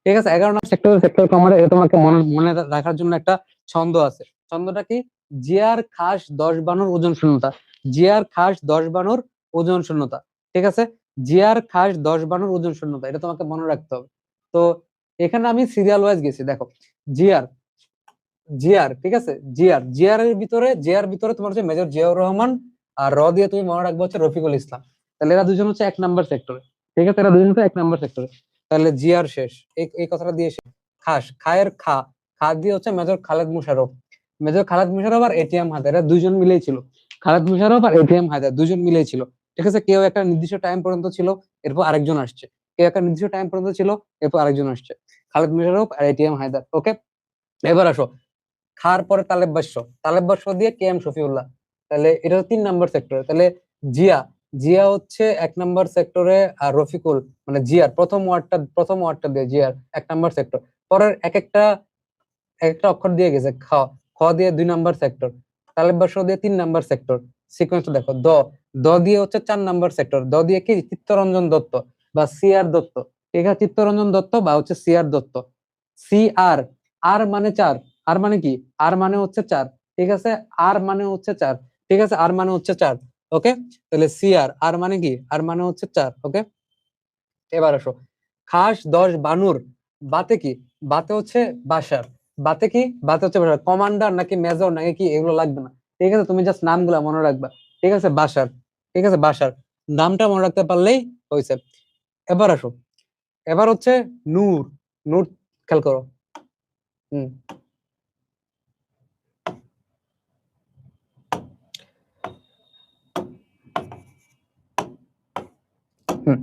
ঠিক আছে, 11 নম্বর sector commander, এটা তোমাকে মনে মনে রাখার জন্য একটা ছন্দ আছে। ছন্দটা কি? জিয়ার খাস 10 বানর ওজন শূন্যতা। জিয়ার খাস 10 বানর ওজন শূন্যতা। ঠিক আছে, জিয়ার খাস 10 বানর ওজন শূন্যতা, এটা তোমাকে মনে রাখতে হবে। তো এখানে আমি সিরিয়াল ওয়াইজ গেছি, দেখো জিয়ার, জিয়ার ঠিক আছে, জিয়ার ভিতরে তোমার হচ্ছে মেজর জিয়াউর রহমান, আর র দিয়ে তুমি মনে রাখবে হচ্ছে রফিকুল ইসলাম। তাহলে এরা দুজন হচ্ছে 1 নম্বর সেক্টরে। ঠিক আছে, এরা দুজন হচ্ছে 1 নম্বর সেক্টরে। তাহলে জিয়ার শেষ, এই কথাটা দিয়ে শেষ। খাস, খায়ের খা, খা দিয়ে হচ্ছে মেজর খালেদ মুশারফ। মেজর খালেদ মুশারফ আর এটিএম হায়দার, এরা দুজন মিলেই ছিল। খালেদ মুশারফ আর এটিএম হায়দার দুজন মিলেই ছিল। ঠিক আছে, কেউ একটা নির্দিষ্ট টাইম পর্যন্ত ছিল, এরপর আরেকজন আসছে। কেউ একটা নির্দিষ্ট টাইম পর্যন্ত ছিল, এরপর আরেকজন আসছে। খালেদ মুশারফ আর এটিএম হায়দার। ওকে, এবার আসো খার পরে তালেব বাস্য, তালেব বাস্য দিয়ে কে এম শফিউল্লাহ। তাহলে এটা 3 নম্বর সেক্টরে। তাহলে জিয়া, জিয়া হচ্ছে 1 নম্বর সেক্টরে, আর রফিকুল মানে জিয়ার প্রথম ওয়ার্ডটা দিয়ে জিয়ার 1 নম্বর সেক্টর। পরের এক একটা অক্ষর দিয়ে গেছে খ, খ দিয়ে 2 নম্বর সেক্টর। তালেব বাস্য দিয়ে 3 নম্বর সেক্টর। সিকোয়েন্স দেখো, দ দিয়ে হচ্ছে 4 নম্বর সেক্টর। দ দিয়ে কি? চিত্তরঞ্জন দত্ত বা সিআর দত্ত। ঠিক আছে, চিত্তরঞ্জন দত্ত বা হচ্ছে সিআর দত্ত। সি আর, আর মানে 4, আর মানে কি? আর মানে হচ্ছে 4। ঠিক আছে, আর মানে হচ্ছে 4। ঠিক আছে, আর মানে হচ্ছে 4। ওকে, তাহলে সিআর, আর মানে কি? আর মানে হচ্ছে 4। ওকে, এবার আসো খাস 10 বানুর, বাতে কি? বাতে হচ্ছে বাসার। বাতে কি? বাতে হচ্ছে বাসার। কমান্ডার নাকি মেজর নাকি কি এগুলো লাগবে না। ঠিক আছে, তুমি জাস্ট নামগুলা মনে রাখবা। ঠিক আছে, বাসার। ঠিক আছে, বাসার নামটা মনে রাখতে পারলেই হয়েছে। এবার আসো, এবার হচ্ছে নূর। নূর, খেয়াল করো। হুম হুম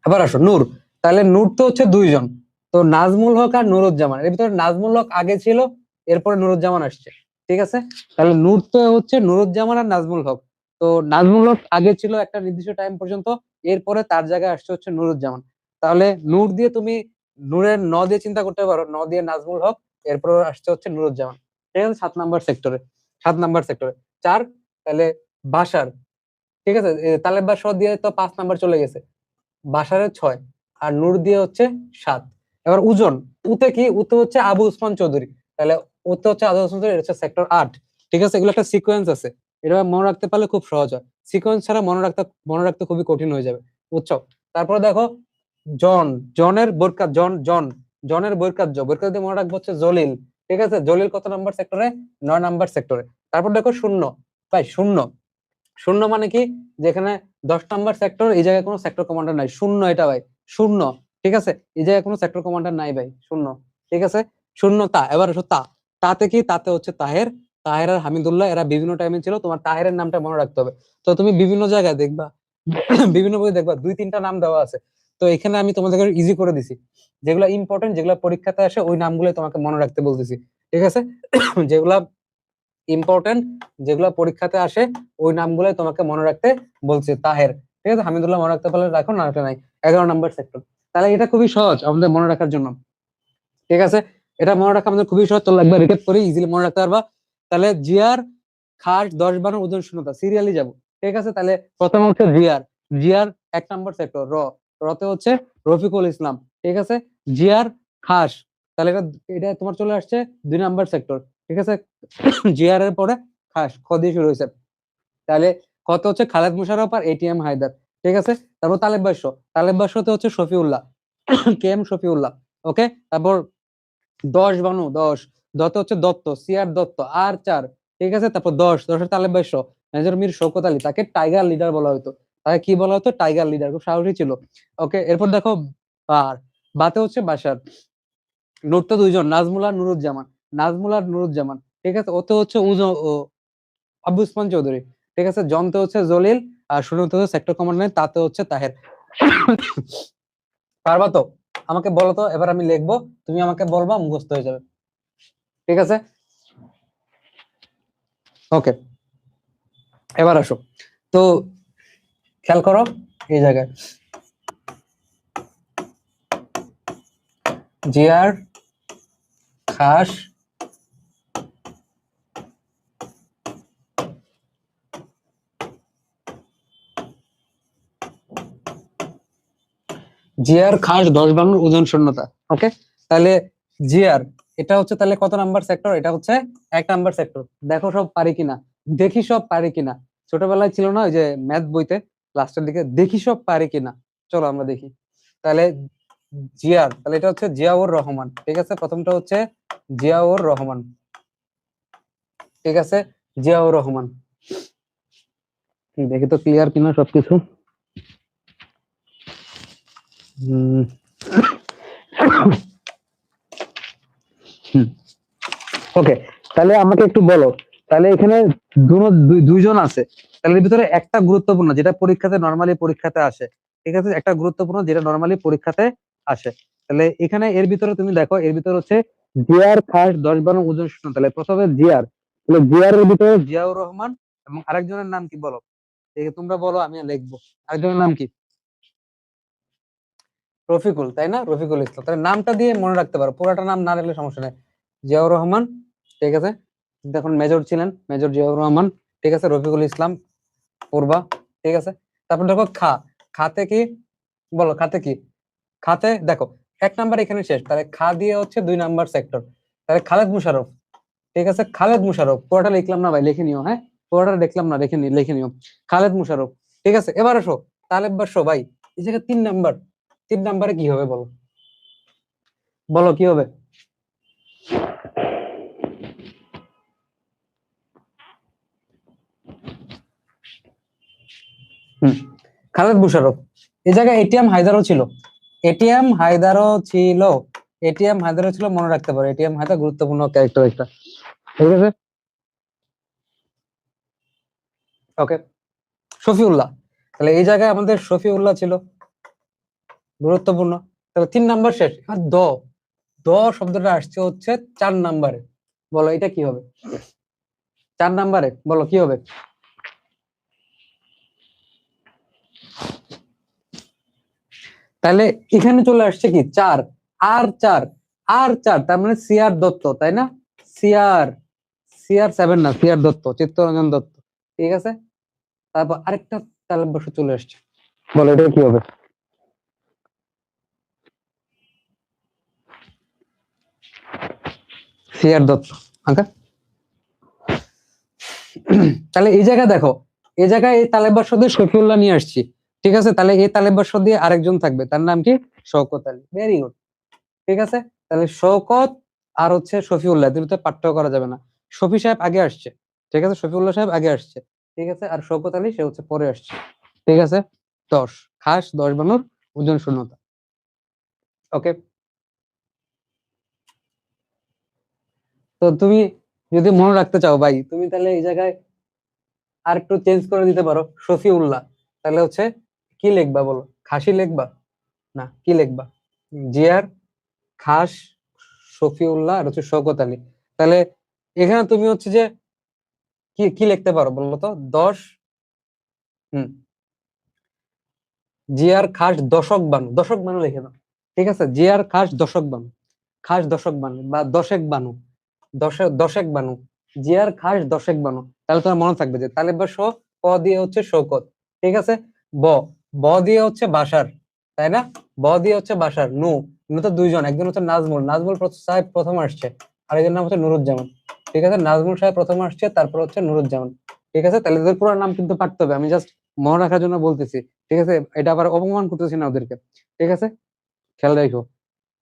এবার আসো নূর। তাহলে নূর তো হচ্ছে 2 জন। তো নাজমুল হক আর নুরুজ্জামান, এর ভিতরে নাজমুল হক আগে ছিল, এরপরে নুরুজ্জামান আসছে। ঠিক আছে, তাহলে নূর তো হচ্ছে নুরুজ্জামান আর নাজমুল হক। তো নাজমুল হক আগে ছিল একটা নির্দিষ্ট টাইম পর্যন্ত, এরপরে তার জায়গায় আসছে হচ্ছে নুরুজ্জামান। তাহলে নূর দিয়ে তুমি, নূরের ন দিয়ে চিন্তা করতে পারো, ন দিয়ে নাজমুল হক, এরপর আসছে হচ্ছে নুরুজ্জামান। ঠিক আছে, 7 নম্বর সেক্টরে, 7 নম্বর সেক্টরে 4। তাহলে বাসার, ঠিক আছে, তালেব বাসার দিয়ে তো 5 নম্বর চলে গেছে। বাসারের 6, আর নূর দিয়ে হচ্ছে 7। এবার উজন, উতে কি? উতে হচ্ছে আবু উসমান চৌধুরী। তাহলে উতে হচ্ছে আবু উসমান চৌধুরী, এটা হচ্ছে সেক্টর 8। ঠিক আছে, এগুলো একটা সিকোয়েন্স আছে, এটা মনে রাখতে পারলে খুব সহজ হয়। সিকোয়েন্স ছাড়া মনে রাখতে খুবই কঠিন হয়ে যাবে, বুঝছো? তারপরে দেখো জন, জনের বরকাত, জনের বরকাত দিয়ে মনে রাখবো হচ্ছে জলিল। ঠিক আছে, জলিল কত নাম্বার সেক্টরে? 9 নম্বর সেক্টরে। তারপর দেখো শূন্য, ভাই শূন্য, শূন্য মানে কি? যেখানে 10 নম্বর সেক্টর, এই জায়গায় কোনো সেক্টর কমান্ডার নাই, শূন্য এটা ভাই, শূন্য। ঠিক আছে, এই জায়গায় কোনো সেক্টর কমান্ডার নাই ভাই, শূন্য। ঠিক আছে, শূন্যতা। এবার আসো তাতে কি? তাতে হচ্ছে তাহের, তাহের আর হামিদুল্লাহ, এরা বিভিন্ন টাইমে ছিল। তোমার তাহেরের নামটা মনে রাখতে হবে। তো তুমি বিভিন্ন জায়গায় দেখবা, বিভিন্ন বই দেখবা 2-3টা নাম দেওয়া আছে। তো এখানে আমি তোমাদেরকে ইজি করে দিছি, যেগুলো ইম্পর্টেন্ট, যেগুলো পরীক্ষাতে আসে, ওই নামগুলো তোমাকে মনে রাখতে বলতেছি। ঠিক আছে, যেগুলা ইম্পর্টেন্ট, যেগুলো পরীক্ষাতে আসে, ওই নামগুলোই তোমাকে মনে রাখতে বলছে। তাহের, ঠিক আছে, হামিদুল্লাহ মনে রাখতে পারলে রাখো, না রাখলে নাই। 11 নম্বর সেক্টর। তাহলে এটা খুবই সহজ আমাদের মনে রাখার জন্য। ঠিক আছে, এটা মনে রাখা আমাদের খুবই সহজ। চলো একবার রিক্যাপ করি, ইজিলি মনে রাখতে পারবা। তাহলে জিয়ার খাস 10 বারের ওজন শূন্যতা, সিরিয়ালি যাব। ঠিক আছে, তাহলে প্রথমে হচ্ছে জিয়ার, জিয়ার 1 নম্বর সেক্টর রতে হচ্ছে রফিকুল ইসলাম। ঠিক আছে, জিয়ার খাস, তাহলে এটা এটা তোমার চলে আসছে 2 নম্বর সেক্টর। ঠিক আছে, জিয়ার এর পরে খাস, খ দিয়ে শুরু হয়েছে। তাহলে কত হচ্ছে খালেদ মুশাররফ আর এটিএম হায়দার। ঠিক আছে, তারপর তালেব বাস্য হচ্ছে শফিউল্লাহ, কে এম শফিউল্লাহ। ওকে, তারপর 10 বানু, দত্ত হচ্ছে দত্ত, সিআর দত্ত, আর 4। ঠিক আছে, তারপর 10 তালেব বাস্য মেজর মীর শওকত আলী, তাকে টাইগার লিডার বলা হতো। তাকে কি বলা হতো? টাইগার লিডার, খুব সাহসী ছিল। ওকে, এরপর দেখো বার, বাতে হচ্ছে বাসার। নূর তো 2 জন, নাজমুল আর নুরুজ্জামান, নাজমুল আর নুরুজ্জামান। ঠিক আছে, ওতে হচ্ছে আবু উসমান চৌধুরী। ঠিক আছে, জনতে হচ্ছে জলিল, আর শুরুতে হচ্ছে সেক্টর কমান্ডার, তাতে হচ্ছে তাহের। পারবা তো? আমাকে বলো তো, এবার আমি লিখবো, তুমি আমাকে বলবা, মুখস্থ হয়ে যাবে। ঠিক আছে, ওকে, এবার আসো। তো খেয়াল করো এই জায়গায়, জিয়ার খাস, জিয়ার খাস 10 বাংলার ওজন শূন্যতা। ওকে, তাহলে জিআর এটা হচ্ছে তাহলে কত নাম্বার সেক্টর? এটা হচ্ছে 1 নাম্বার সেক্টর। দেখো সব পারি কিনা, দেখি সব পারি কিনা। ছোটবেলায় ছিল না ওই যে ম্যাথ বইতে লাস্টের দিকে, দেখি সব পারি কিনা। চলো আমরা দেখি। তাহলে জিয়ার, তাহলে এটা হচ্ছে জিয়াউর রহমান। ঠিক আছে, প্রথমটা হচ্ছে জিয়াউর রহমান। ঠিক আছে, জিয়াউর রহমান। দেখি তো ক্লিয়ার কিনা সবকিছু। ওকে, তাহলে আমাকে একটু বলো, তাহলে এখানে দুইজন আছে, তাহলে এর ভিতরে একটা গুরুত্বপূর্ণ যেটা পরীক্ষাতে নর্মালি পরীক্ষাতে আসে। ঠিক আছে, একটা গুরুত্বপূর্ণ যেটা নর্মালি পরীক্ষাতে আসে। তাহলে এখানে এর ভিতরে তুমি দেখো, এর ভিতরে হচ্ছে জিয়ার খাস 10-12 ওজন শূন্য। তাহলে প্রথমে জিয়ার, তাহলে জিয়ারের ভিতরে জিয়াউর রহমান এবং আরেকজনের নাম কি বলো? তোমরা বলো, আমি লিখবো। আরেকজনের নাম কি? রফিকুল, তাই না? রফিকুল ইসলাম। তাহলে নামটা দিয়ে মনে রাখতে পারো, পুরাটা নাম না রাখলে সমস্যা নেই। জিয়াউর রহমান, ঠিক আছে, এখন মেজর ছিলেন, মেজর জিয়াউর রহমান। ঠিক আছে, রফিকুল ইসলাম পূর্বা। ঠিক আছে, তারপর দেখো খা, খাতে কি বলো? খাতে কি? খাতে দেখো 1 নাম্বার এখানে শেষ, তাহলে খা দিয়ে হচ্ছে 2 নাম্বার সেক্টর। তাহলে খালেদ মুশারফ। ঠিক আছে, খালেদ মুশারফ। পুরোটা লিখলাম না ভাই, লিখে নিও। হ্যাঁ, পুরোটা দেখলাম না, লিখে নিও। খালেদ মুশারফ। ঠিক আছে, এবার আসো তালেব বাসো ভাই। এই জায়গায় 3 নাম্বার, 3 নাম্বারে কি হবে বলো? বলো কি হবে? খালেদ মুশারফ। এই জায়গায় এটিএম হায়দারও ছিল, এটিএম হায়দারও ছিল, এটিএম হায়দারও ছিল, মনে রাখতে পারো। এটিএম হায়দার গুরুত্বপূর্ণ ক্যারেক্টার একটা। ঠিক আছে, ওকে। শফিউল্লাহ, তাহলে এই জায়গায় আমাদের শফিউল্লাহ ছিল, গুরুত্বপূর্ণ। তাহলে 3 নাম্বার শেষ। আর দ, দ শব্দটা আসছে হচ্ছে 4 নাম্বারে। বলো এটা কি হবে? 4 নাম্বারে বলো কি হবে? তাহলে এখানে চলে আসছে কি 4, আর 4, আর 4, তার মানে সিআর দত্ত, তাই না? সিআর, সিআর 7 না, সিআর দত্ত, চিত্তরঞ্জন দত্ত। ঠিক আছে, তারপর আরেকটা তালেব বসু চলে আসছে। বলো এটা কি হবে? সিআর দত্ত। আচ্ছা, তাহলে এই জায়গায় দেখো, এই জায়গায় এই তালেব বর্ষ দিয়ে শফিউল্লাহ নিয়ে আসছি। ঠিক আছে, তাহলে এই তালেব বর্ষ দিয়ে আরেকজন থাকবে, তার নাম কি? শওকত আলী। Very good. ঠিক আছে, তাহলে শওকত আর হচ্ছে শফিউল্লাহ, দুটোতে পার্থক্য করা যাবে না। শফি সাহেব আগে আসছে, ঠিক আছে, শফিউল্লাহ সাহেব আগে আসছে। ঠিক আছে, আর শওকত আলী সে হচ্ছে পরে আসছে। ঠিক আছে, 10 খাস 10 বানর ওজন শূন্যতা। ওকে, তো তুমি যদি মনে রাখতে চাও ভাই, তুমি তাহলে এই জায়গায় আর একটু চেঞ্জ করে দিতে পারো, শফিউল্লাহ। তাহলে হচ্ছে কি লিখবা বলো? খাসি লিখবা না কি লিখবা? জিয়ার, খাস, শফিউল্লাহ আর হচ্ছে শওকত আলী। তাহলে এখানে তুমি হচ্ছে যে কি কি লিখতে পারো বলো তো? 10, হুম, জিয়ার খাস দশক বানু, দশক বানু লিখে দাও। ঠিক আছে, জিয়ার খাস দশক বানু, খাস দশক বানু বা দশেক বানু, দশেক বানু, জিয়ার খাস দশেক বানু। তাহলে তোমার মনে থাকবে যে তালেব বা শ, ক দিয়ে হচ্ছে শওকত। ঠিক আছে, ব, ব দিয়ে হচ্ছে বাসার, তাই না? ব দিয়ে হচ্ছে বাসার। নু, নু তো 2 জন, একজন হচ্ছে নাজমুল, নাজমুল সাহেব প্রথম আসছে, আর একজন নাম হচ্ছে নুরুজ্জামান। ঠিক আছে, নাজমুল সাহেব প্রথম আসছে, তারপর হচ্ছে নুরুজ্জামান। ঠিক আছে, তাহলে এদের পুরো নাম কিন্তু পারতে হবে, আমি জাস্ট মনে রাখার জন্য বলতেছি। ঠিক আছে, এটা আবার অপমান করতেছি না ওদেরকে। ঠিক আছে, খেয়াল রাখো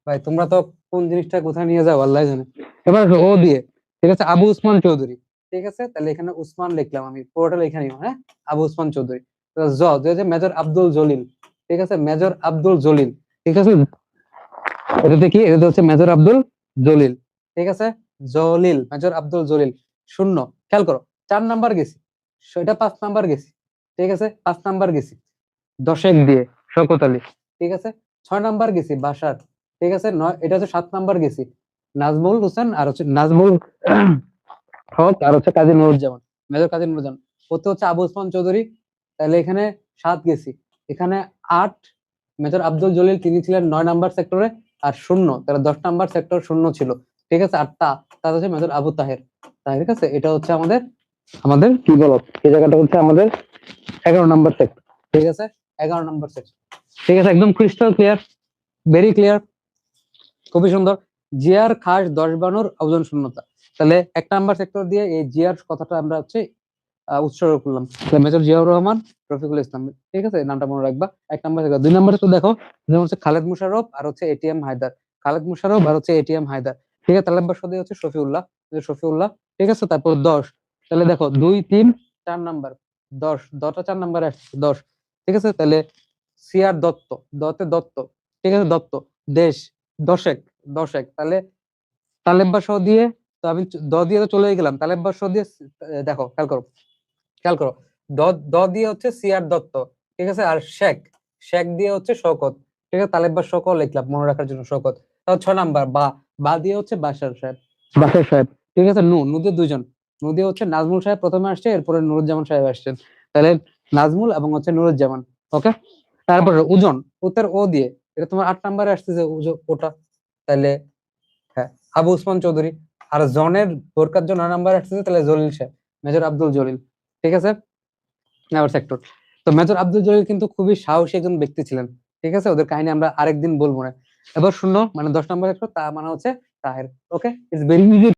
ভাই, তোমরা তো কোন জিনিসটা কোথায় নিয়ে যাও আল্লাহ জানে। এবার আসো ও দিয়ে। ঠিক আছে, আবু উসমান চৌধুরী। ঠিক আছে, তাহলে এখানে উসমান লিখলাম আমি, পুরোটা লেখা নিও। হ্যাঁ, আবু উসমান চৌধুরী। তো যে যে মেজর আব্দুল জলিল। ঠিক আছে, মেজর আব্দুল জলিল। ঠিক আছে, এটাতে কি? এটাতে হচ্ছে মেজর আব্দুল জলিল। ঠিক আছে, জলিল, মেজর আব্দুল জলিল। শূন্য, খেয়াল করো, 4 নাম্বার গেছি, এটা 5 নাম্বার গেছি। ঠিক আছে, 5 নাম্বার গেছি দশেক দিয়ে শওকত আলী। ঠিক আছে, 6 নাম্বার গেছি বাসার। ঠিক আছে, এটা হচ্ছে 7 নাম্বার গেছি নাজমুল হোসেন আর হচ্ছে নাজমুল হক আর হচ্ছে কাজী নুরুজ্জামান, মেজর কাজী নুরুজ্জামান। হতে হচ্ছে আবু ওসমান চৌধুরী। তাহলে এখানে 7 গেছি, এখানে 8, মেজর আব্দুল জলিল তিনি ছিলেন 9 নাম্বার সেক্টরে, আর শূন্য, তাহলে 10 নাম্বার সেক্টর শূন্য ছিল। ঠিক আছে, 8টা, তার হচ্ছে মেজর আবু তাহের। ঠিক আছে, এটা হচ্ছে আমাদের আমাদের কি বলো, এই জায়গাটা হচ্ছে আমাদের 11 নাম্বার সেক্টর। ঠিক আছে, 11 নাম্বার সেক্টর। ঠিক আছে, একদম ক্রিস্টাল ক্লিয়ার, ভেরি ক্লিয়ার। খুবই সুন্দর। জিয়ার খাস 10 বানর ওজন শূন্যতা। তাহলে 1 নাম্বার সেক্টর দিয়ে এই জিয়ার কথাটা আমরা হচ্ছে উৎসর্গ করলাম। মেজর জিয়াউর রহমান, রফিকুল ইসলাম, ঠিক আছে, এই নামটা মনে রাখবা। 1 নাম্বার সেক্টর। 2 নাম্বারে তো দেখো, যেমন হচ্ছে খালেদ মুশাররফ আর হচ্ছে এটিএম হায়দার। খালেদ মুশাররফ আর হচ্ছে এটিএম হায়দার, ঠিক আছে। তালেব্বার সদী হচ্ছে শফিউল্লাহ, শফিউল্লাহ, ঠিক আছে। তারপর 10, তাহলে দেখো 2, 3, 4 নাম্বার, 10, 10টা 4 নাম্বারে আসছে 10, ঠিক আছে। তাহলে সিআর দত্ত, দতে দত্ত, ঠিক আছে, দত্ত। দেশ, দশেক, দশেক। তাহলে তালেব্বার সহ দিয়ে, তো আমি দিয়ে তো চলে গেলাম, তালেব্বার সহ দিয়ে দেখো, খেয়াল করো, খেয়াল করো। দ, দিয়ে হচ্ছে সিআর দত্ত, ঠিক আছে। আর শেখ, শেখ দিয়ে হচ্ছে শওকত, ঠিক আছে। তালেব্বার শওকত লিখলাম মনে রাখার জন্য, শওকত। তাহলে 6 নাম্বার, বা দিয়ে হচ্ছে বাশার সাহেব, বাশার সাহেব, ঠিক আছে। নু দিয়ে 2 জন, নু দিয়ে হচ্ছে নাজমুল সাহেব প্রথমে আসছে, এরপরে নুরুজ্জামান সাহেব আসছেন। তাহলে নাজমুল এবং হচ্ছে নুরুজ্জামান, ওকে। তারপরে ওজন, উত্তর ও দিয়ে, এটা তোমার 8 নাম্বারে আসতেছে ওটা। তাহলে হ্যাঁ, আবু উসমান চৌধুরী। আর জনের বোরকার জন্য 9 নাম্বার আসতেছে, তাহলে জলিল সাহেব, মেজর আব্দুল জলিল, ঠিক আছে। নেওয়ার সেক্টর। তো মেজর আব্দুল জলিল কিন্তু খুবই সাহসী একজন ব্যক্তি ছিলেন, ঠিক আছে। ওদের কাহিনী আমরা আরেকদিন বলবো না। এবার শুনো, মানে 10 নম্বর সেক্টর, তা মানে হচ্ছে Taher, okay. It's very easy.